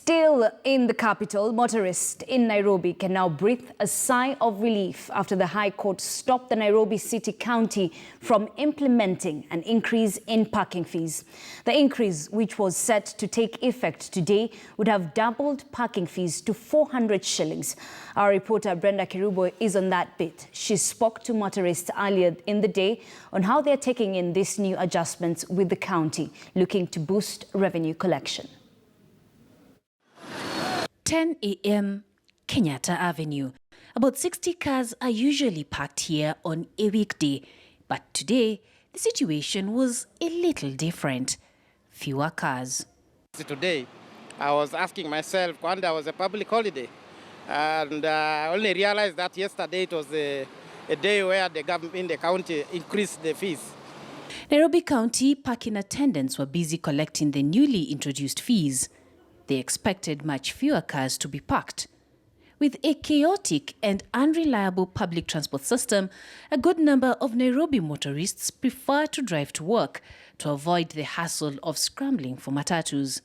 Still in the capital, motorists in Nairobi can now breathe a sigh of relief after the High Court stopped the Nairobi City County from implementing an increase in parking fees. The increase, which was set to take effect today, would have doubled parking fees to 400 shillings. Our reporter Brenda Kirubo is on that bit. She spoke to motorists earlier in the day on how they're taking in these new adjustments with the county, looking to boost revenue collection. 10 a.m. Kenyatta Avenue. About 60 cars are usually parked here on a weekday, but today the situation was a little different. Fewer cars. Today, I was asking myself when there was a public holiday, and I only realized that yesterday it was a day where the government in the county increased the fees. Nairobi County parking attendants were busy collecting the newly introduced fees. They expected much fewer cars to be parked. With a chaotic and unreliable public transport system, a good number of Nairobi motorists prefer to drive to work to avoid the hassle of scrambling for matatus.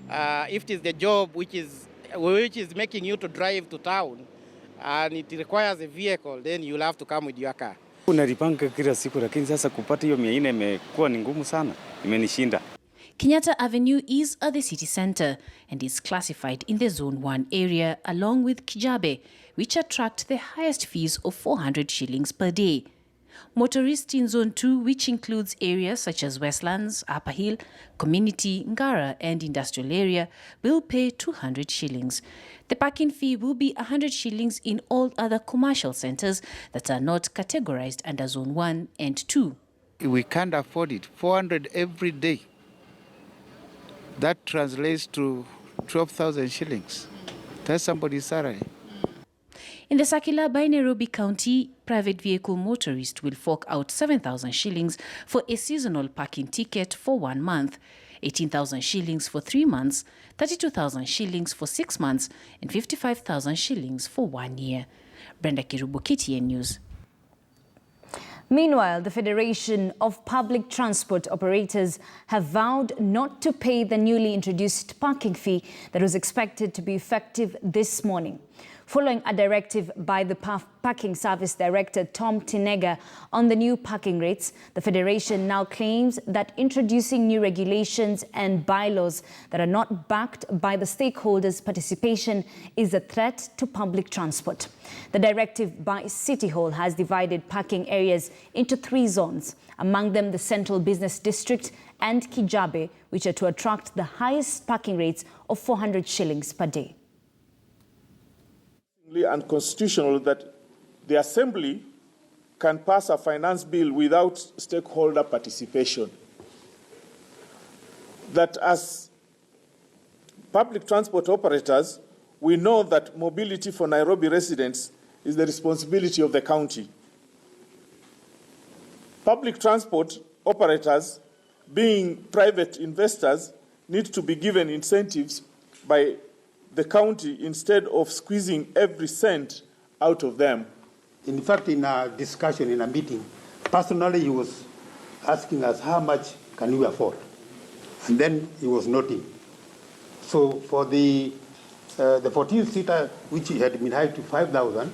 If it is the job which is making you to drive to town and it requires a vehicle, then you'll have to come with your car. Unalipanga kila siku, lakini sasa kupata hiyo 400 imekuwa ni ngumu sana, imenishinda. Kenyatta Avenue is at the city centre and is classified in the Zone 1 area along with Kijabe, which attract the highest fees of 400 shillings per day. Motorists in Zone 2, which includes areas such as Westlands, Upper Hill, Community, Ngara and Industrial Area, will pay 200 shillings. The parking fee will be 100 shillings in all other commercial centres that are not categorised under Zone 1 and 2. We can't afford it. 400 every day. That translates to 12,000 shillings. That's somebody's salary. In the circular by Nairobi County, private vehicle motorists will fork out 7,000 shillings for a seasonal parking ticket for 1 month, 18,000 shillings for 3 months, 32,000 shillings for 6 months, and 55,000 shillings for 1 year. Brenda Kirubo, KTN News. Meanwhile, the Federation of Public Transport Operators have vowed not to pay the newly introduced parking fee that was expected to be effective this morning. Following a directive by the Parking Service Director Tom Tinega on the new parking rates, the Federation now claims that introducing new regulations and bylaws that are not backed by the stakeholders' participation is a threat to public transport. The directive by City Hall has divided parking areas into 3 zones, among them the Central Business District and Kijabe, which are to attract the highest parking rates of 400 shillings per day. Unconstitutional that the Assembly can pass a finance bill without stakeholder participation. That as public transport operators, we know that mobility for Nairobi residents is the responsibility of the county. Public transport operators, being private investors, need to be given incentives by the county instead of squeezing every cent out of them. In fact, in a discussion, in a meeting, personally he was asking us how much can we afford? And then he was noting. So for the 14-seater, which had been hiked to 5,000,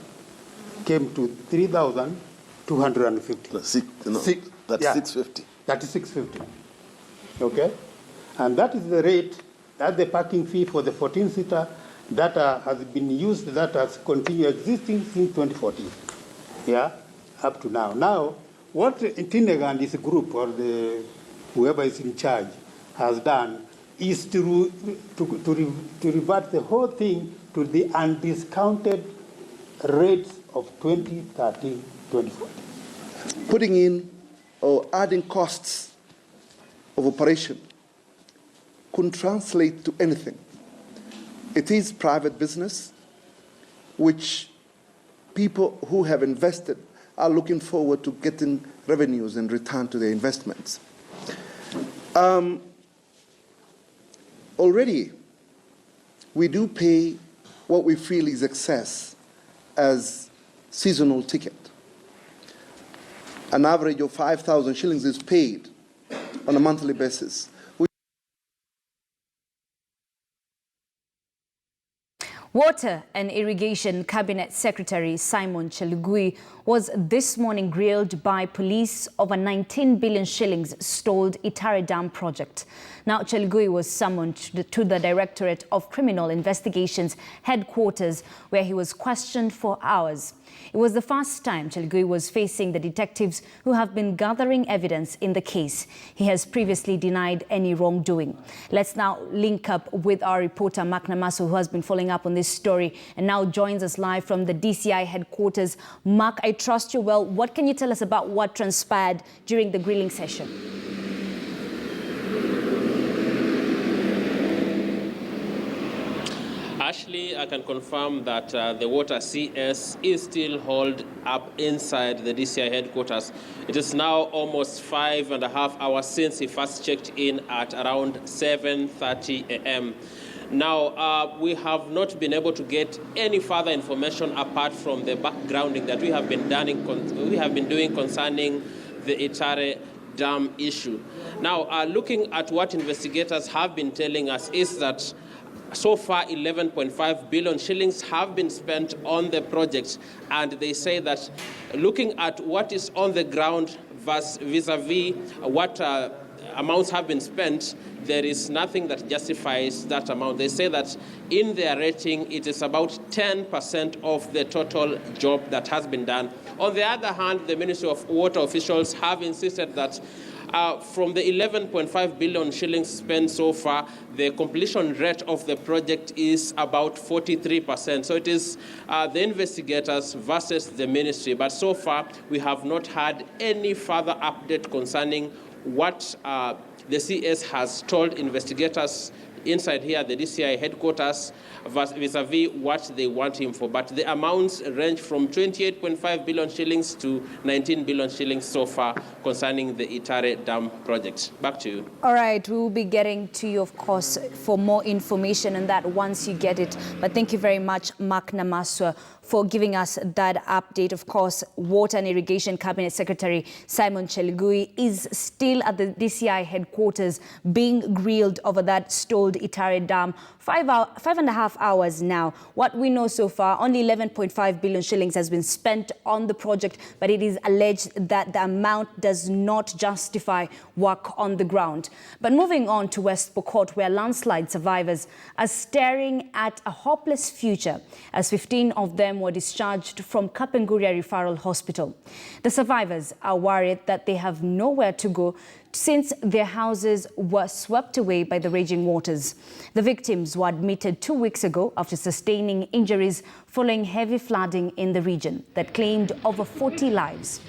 came to 3,250. That's 650. That is 650. Okay? And that is the rate. That's the parking fee for the 14-seater that has been used, that has continued existing since 2014. Yeah, up to now. Now, what Tinega and his group, or whoever is in charge, has done is to revert the whole thing to the undiscounted rates of 2013-2014. Putting in or adding costs of operation couldn't translate to anything. It is private business, which people who have invested are looking forward to getting revenues in return to their investments. Already, we do pay what we feel is excess as seasonal ticket. An average of 5,000 shillings is paid on a monthly basis. Water and Irrigation Cabinet Secretary Simon Chelugui was this morning grilled by police over 19 billion shillings stalled Itare Dam project. Now, Chelugui was summoned to the Directorate of Criminal Investigations headquarters, where he was questioned for hours. It was the first time Chelugui was facing the detectives who have been gathering evidence in the case. He has previously denied any wrongdoing. Let's now link up with our reporter Mark Namaso, who has been following up on this story and now joins us live from the DCI headquarters. Mark, I trust you well. What can you tell us about what transpired during the grilling session? Ashley, I can confirm that the water CS is still holed up inside the DCI headquarters. It is now almost 5.5 hours since he first checked in at around 7:30 a.m. Now, we have not been able to get any further information apart from the backgrounding that we have been doing concerning the Itare Dam issue. Now, looking at what investigators have been telling us is that so far, 11.5 billion shillings have been spent on the project, and they say that looking at what is on the ground vis-a-vis what amounts have been spent, there is nothing that justifies that amount. They say that in their rating, it is about 10% of the total job that has been done. On the other hand, the Ministry of Water officials have insisted that from the 11.5 billion shillings spent so far, the completion rate of the project is about 43%. So it is the investigators versus the ministry. But so far, we have not had any further update concerning what the CS has told investigators inside here, the DCI headquarters, vis-a-vis what they want him for. But the amounts range from 28.5 billion shillings to 19 billion shillings so far concerning the Itare Dam project. Back to you. All right, we will be getting to you, of course, for more information on that once you get it. But thank you very much, Mark Namaswa, for giving us that update. Of course, Water and Irrigation Cabinet Secretary Simon Chelugui is still at the DCI headquarters being grilled over that stalled Itare Dam. 5.5 hours now. What we know so far, only 11.5 billion shillings has been spent on the project, but it is alleged that the amount does not justify work on the ground. But moving on to West POKOT, where landslide survivors are staring at a hopeless future as 15 of them were discharged from Kapenguria Referral Hospital. The survivors are worried that they have nowhere to go since their houses were swept away by the raging waters. The victims were admitted 2 weeks ago after sustaining injuries following heavy flooding in the region that claimed over 40 lives.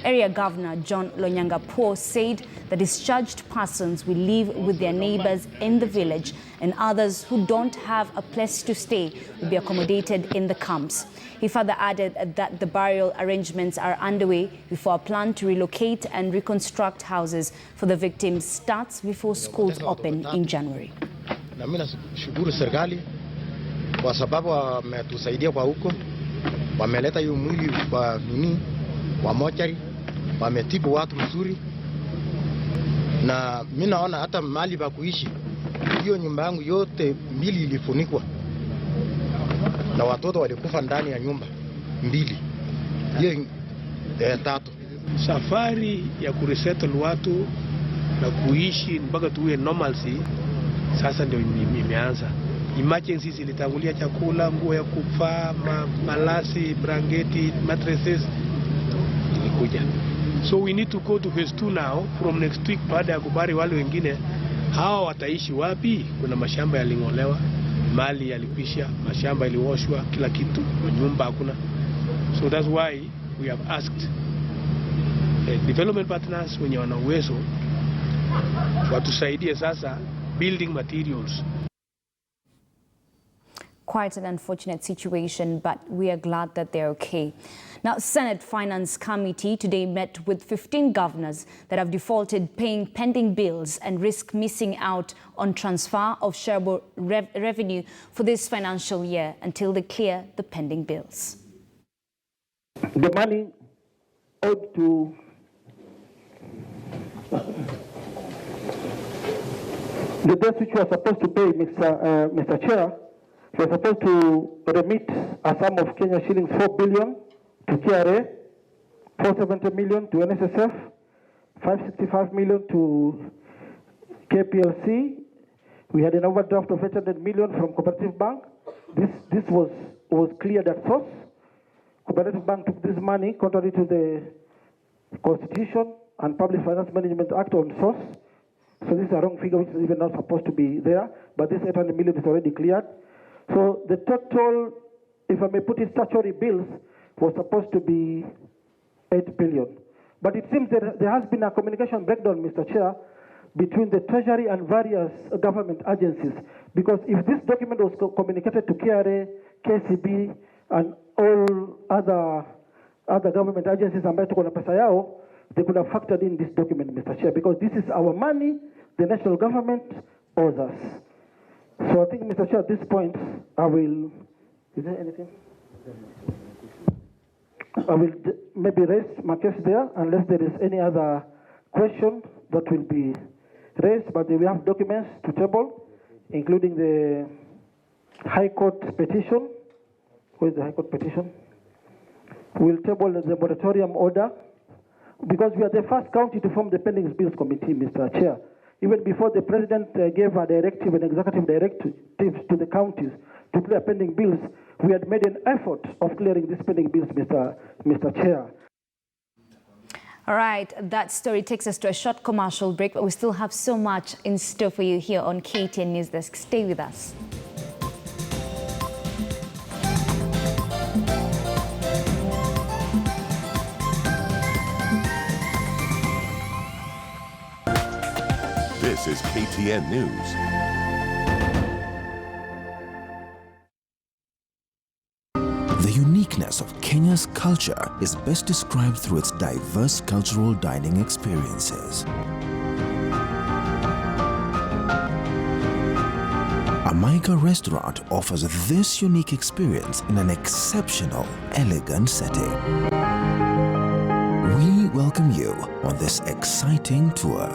Area Governor John Lonyangapuo said the discharged persons will live with their neighbors in the village, and others who don't have a place to stay will be accommodated in the camps. He further added that the burial arrangements are underway before a plan to relocate and reconstruct houses for the victims starts before schools open in January. Na mimi nashukuru serikali kwa sababu wametusaidia kwa huko, wameleta hiyo mwili kwa kwa mochari, wametibu watu mzuri, na mimi naona hata mahali pa kuishi, hiyo nyumba yangu yote mbili ilifunikwa na watoto walikufa ndani ya nyumba mbili, hiyo tatu. Safari ya kuresettle watu na kuishi mpaka tuwe normalcy sasa ndio imeanza. Emergencies ilitangulia, chakula, nguo ya kuvaa, malasi, blanketi, mattresses ilikuja. So we need to go to phase 2 now from next week. Baada ya kubari wale wengine, hawa wataishi wapi? Kuna mashamba yaling'olewa, mali yalikwisha, mashamba ilioshwa, kila kitu, nyumba hakuna. So that's why we have asked development partners wenye wana uwezo watusaidie sasa building materials. Quite an unfortunate situation, but we are glad that they're okay. Now, Senate Finance Committee today met with 15 governors that have defaulted paying pending bills and risk missing out on transfer of shareable revenue for this financial year until they clear the pending bills. The money owed to the debt which we are supposed to pay, Mr. Chair, We're supposed to remit a sum of Kenya shillings 4 billion to KRA, 470 million to NSSF, 565 million to KPLC. We had an overdraft of 800 million from Cooperative Bank. This was cleared at source. Cooperative Bank took this money contrary to the Constitution and Public Finance Management Act on source. So this is a wrong figure which is even not supposed to be there, but this 800 million is already cleared. So the total, if I may put it, statutory bills was supposed to be 8 billion. But it seems that there has been a communication breakdown, Mr. Chair, between the Treasury and various government agencies. Because if this document was communicated to KRA, KCB, and all other government agencies ambayo tuko na pesa yao, they could have factored in this document, Mr. Chair, because this is our money, the national government owes us. So I think, Mr. Chair, at this point, I will, is there anything? I will maybe raise my case there unless there is any other question that will be raised, but we have documents to table, including the High Court petition. Where is the High Court petition? We'll table the moratorium order because we are the first county to form the pending bills committee, Mr. Chair. Even before the President gave a directive, an executive directive to the counties to clear pending bills, we had made an effort of clearing these pending bills, Mr. Chair. All right, that story takes us to a short commercial break, but we still have so much in store for you here on KTN News Desk. Stay with us. This is KTN News. The uniqueness of Kenya's culture is best described through its diverse cultural dining experiences. Amaika Restaurant offers this unique experience in an exceptional, elegant setting. We welcome you on this exciting tour.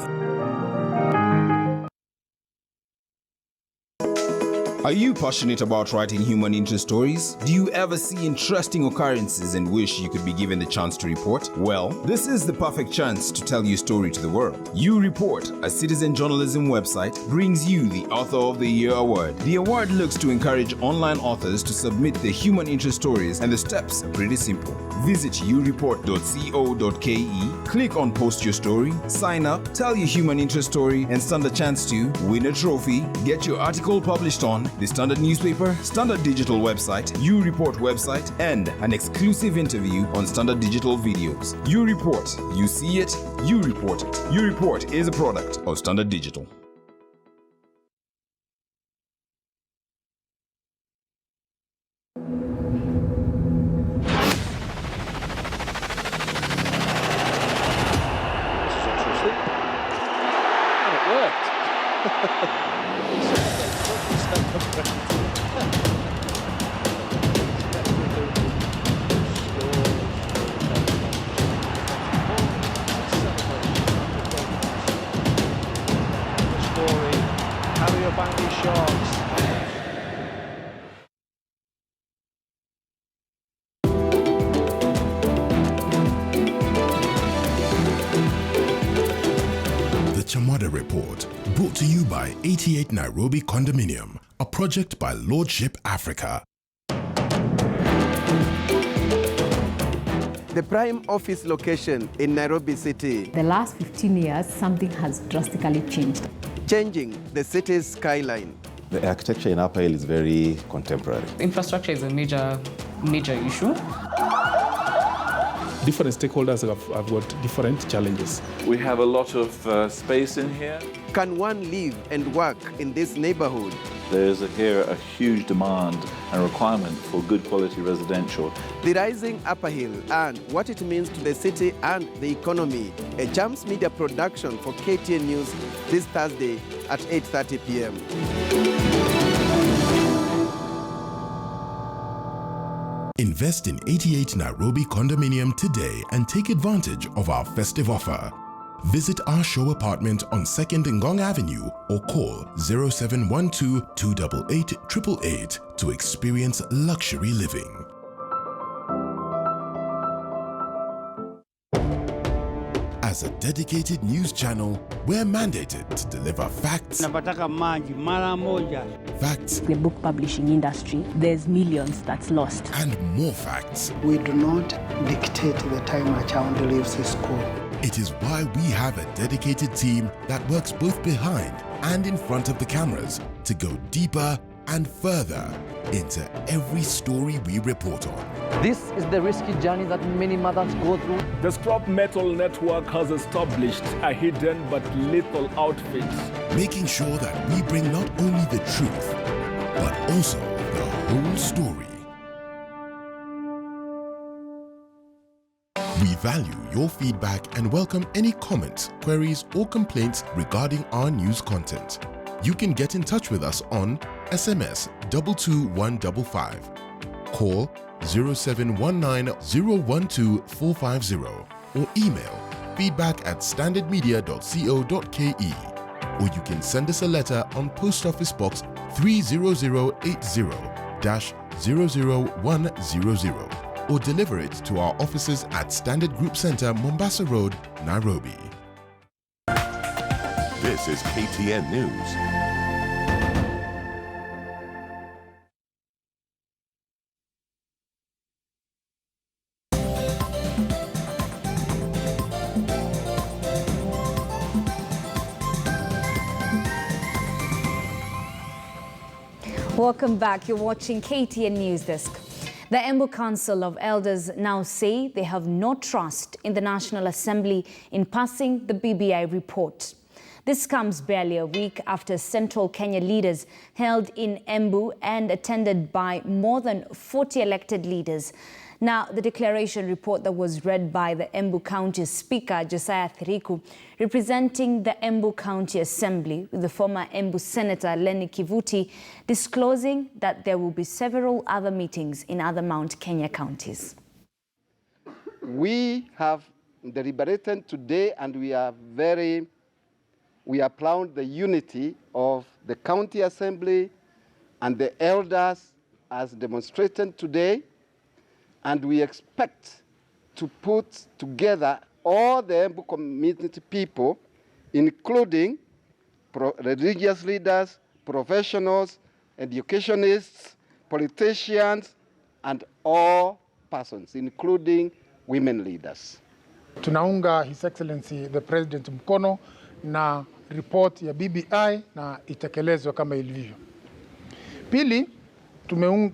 Are you passionate about writing human interest stories? Do you ever see interesting occurrences and wish you could be given the chance to report? Well, this is the perfect chance to tell your story to the world. You Report, a citizen journalism website, brings you the Author of the Year award. The award looks to encourage online authors to submit their human interest stories, and the steps are pretty simple. Visit youreport.co.ke, click on Post Your Story, sign up, tell your human interest story, and stand a chance to win a trophy, get your article published on the Standard newspaper, Standard digital website, You Report website, and an exclusive interview on Standard digital videos. You Report, you see it, you report it. You Report is a product of Standard Digital. Report, brought to you by 88 Nairobi Condominium, a project by Lordship Africa. The prime office location in Nairobi City. The last 15 years, something has drastically changed. Changing the city's skyline. The architecture in Upper Hill is very contemporary. Infrastructure is a major issue. Different stakeholders have got different challenges. We have a lot of space in here. Can one live and work in this neighborhood? There is here a huge demand and requirement for good quality residential. The rising Upper Hill and what it means to the city and the economy. A Jams Media production for KTN News this Thursday at 8:30 p.m. Invest in 88 Nairobi Condominium today and take advantage of our festive offer. Visit our show apartment on 2nd Ngong Avenue or call 0712 288 888 to experience luxury living. As a dedicated news channel, we're mandated to deliver facts. Facts. The book publishing industry, there's millions that's lost. And more facts. We do not dictate the time a child leaves his school. It is why we have a dedicated team that works both behind and in front of the cameras to go deeper and further into every story we report on. This is the risky journey that many mothers go through. The Scrap Metal Network has established a hidden but lethal outfit, making sure that we bring not only the truth, but also the whole story. We value your feedback and welcome any comments, queries, or complaints regarding our news content. You can get in touch with us on SMS 22155, call 0719 012 450, or email feedback@standardmedia.co.ke, or you can send us a letter on Post Office Box 30080-00100, or deliver it to our offices at Standard Group Center, Mombasa Road, Nairobi. This is KTN News. Welcome back. You're watching KTN News Desk. The Embu Council of Elders now say they have no trust in the National Assembly in passing the BBI report. This comes barely a week after Central Kenya leaders held in Embu and attended by more than 40 elected leaders. Now, the declaration report that was read by the Embu County Speaker, Josiah Thiriku, representing the Embu County Assembly, with the former Embu Senator Lenny Kivuti, disclosing that there will be several other meetings in other Mount Kenya counties. We have deliberated today and we applaud the unity of the County Assembly and the elders as demonstrated today. And we expect to put together all the Embu community people, including religious leaders, professionals, educationists, politicians, and all persons, including women leaders. Tunaunga His Excellency the President mkono na report ya BBI na itekelezwe kama ilivyo. Pili,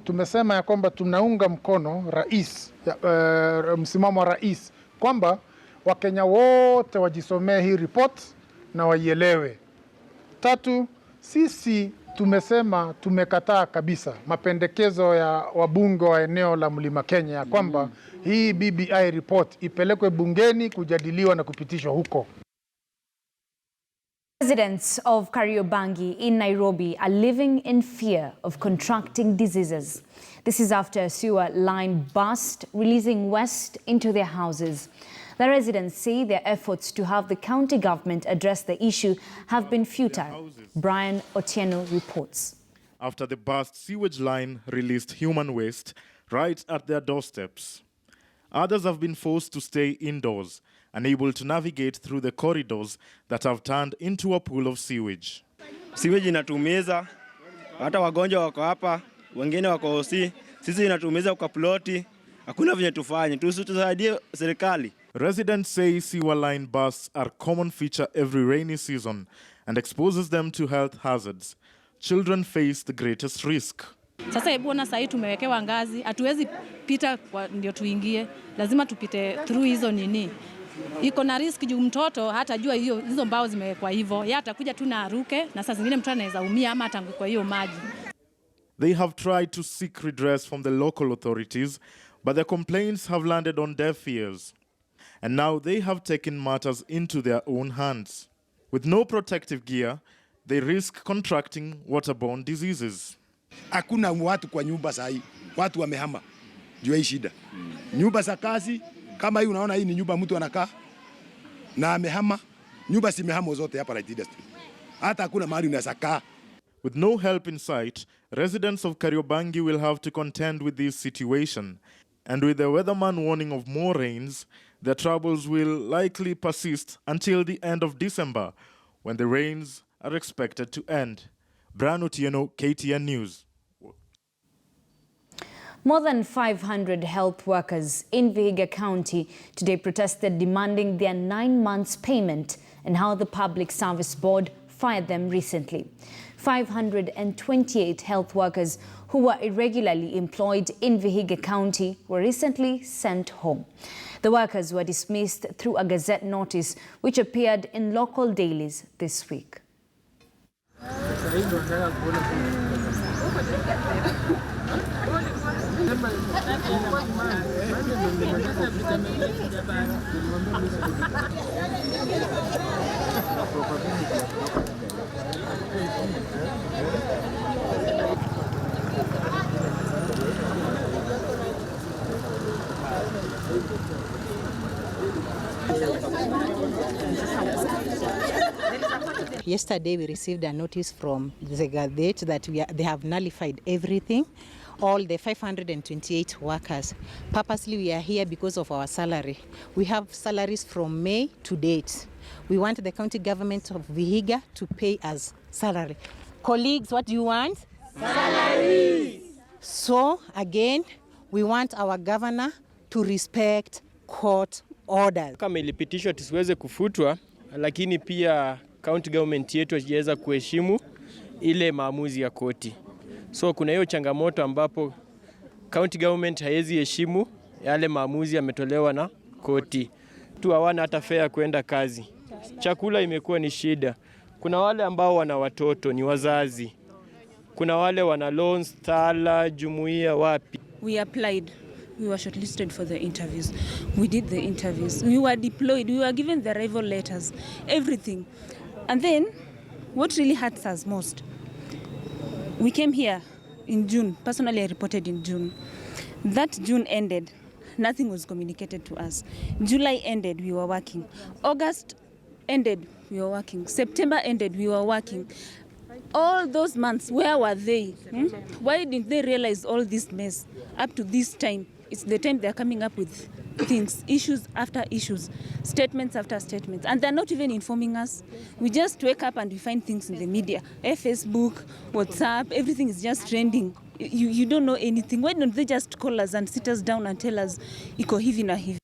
tumesema ya kwamba tunaunga mkono msimamo wa rais kwamba Wakenya wote wajisomee hii report na waielewe. Tatu, sisi tumesema tumekataa kabisa mapendekezo ya wabunge wa eneo la Mlima Kenya ya kwamba hii BBI report ipelekwe bungeni kujadiliwa na kupitishwa huko. Residents of Kariobangi in Nairobi are living in fear of contracting diseases. This is after a sewer line burst, releasing waste into their houses. The residents say their efforts to have the county government address the issue have been futile. Brian Otieno reports. After the burst sewage line released human waste right at their doorsteps. Others have been forced to stay indoors, unable to navigate through the corridors that have turned into a pool of sewage. Sewage inatumiza, hata wagonjwa wako hapa, wengine wako hosi, sisi inatumiza kwa ploti, hakuna venye tufanye, tusaidie serikali. Residents say sewer line bursts are a common feature every rainy season and exposes them to health hazards. Children face the greatest risk. Sasa hebu ona sasa tumewekewa ngazi, hatuwezi pita ndio tuingie, lazima tupite through hizo nini. Iko na risk juu mtoto hata jua hizo mbao zimewekwa hivyo, yeye atakuja tu na aruke na saa zingine mtu anaweza umia ama atanguke kwa hiyo maji. They have tried to seek redress from the local authorities, but their complaints have landed on deaf ears. And now they have taken matters into their own hands. With no protective gear, they risk contracting waterborne diseases. Hakuna watu kwa nyumba sahi, watu wamehama juu ya shida. Nyumba za kazi kama hii, unaona hii ni nyumba mtu anakaa na amehama, Nyumba zimehama zote hapa light industry. Hata hakuna mahali unaweza kaa. With no help in sight, residents of Kariobangi will have to contend with this situation. And with the weatherman warning of more rains, their troubles will likely persist until the end of December, when the rains are expected to end. Brian Otieno, KTN News. More than 500 health workers in VIHIGA County today protested, demanding their 9 months payment and how the Public Service Board fired them recently. 528 health workers who were irregularly employed in VIHIGA County were recently sent home. The workers were dismissed through a Gazette notice which appeared in local dailies this week. Yesterday we received a notice from the Gazette that they have nullified everything, all the 528 workers. Purposely we are here because of our salary. We have salaries from May to date. We want the county government of VIHIGA to pay us salary. Colleagues, what do you want? Salary! So again, we want our governor to respect court orders. Kama ilipitishwa tusiweze kufutwa, lakini pia county government yetu haiweza kuheshimu ile maamuzi ya koti. So kuna hiyo changamoto ambapo county government haiwezi heshimu yale maamuzi yametolewa na koti. Tu hawana hata fare kwenda kazi. Chakula imekuwa ni shida. Kuna wale ambao wana watoto ni wazazi. Kuna wale wana loans, tala, jumuiya wapi. We applied. We were shortlisted for the interviews. We did the interviews. We were deployed. We were given the arrival letters, everything. And then, what really hurts us most, we came here in June. Personally, I reported in June. That June ended. Nothing was communicated to us. July ended, we were working. August ended, we were working. September ended, we were working. All those months, where were they? Why didn't they realize all this mess up to this time? It's the time they're coming up with things, issues after issues, statements after statements, and they're not even informing us. We just wake up and we find things in the media, Facebook, WhatsApp, everything is just trending. You don't know anything. Why don't they just call us and sit us down and tell us, iko hivi na hivi?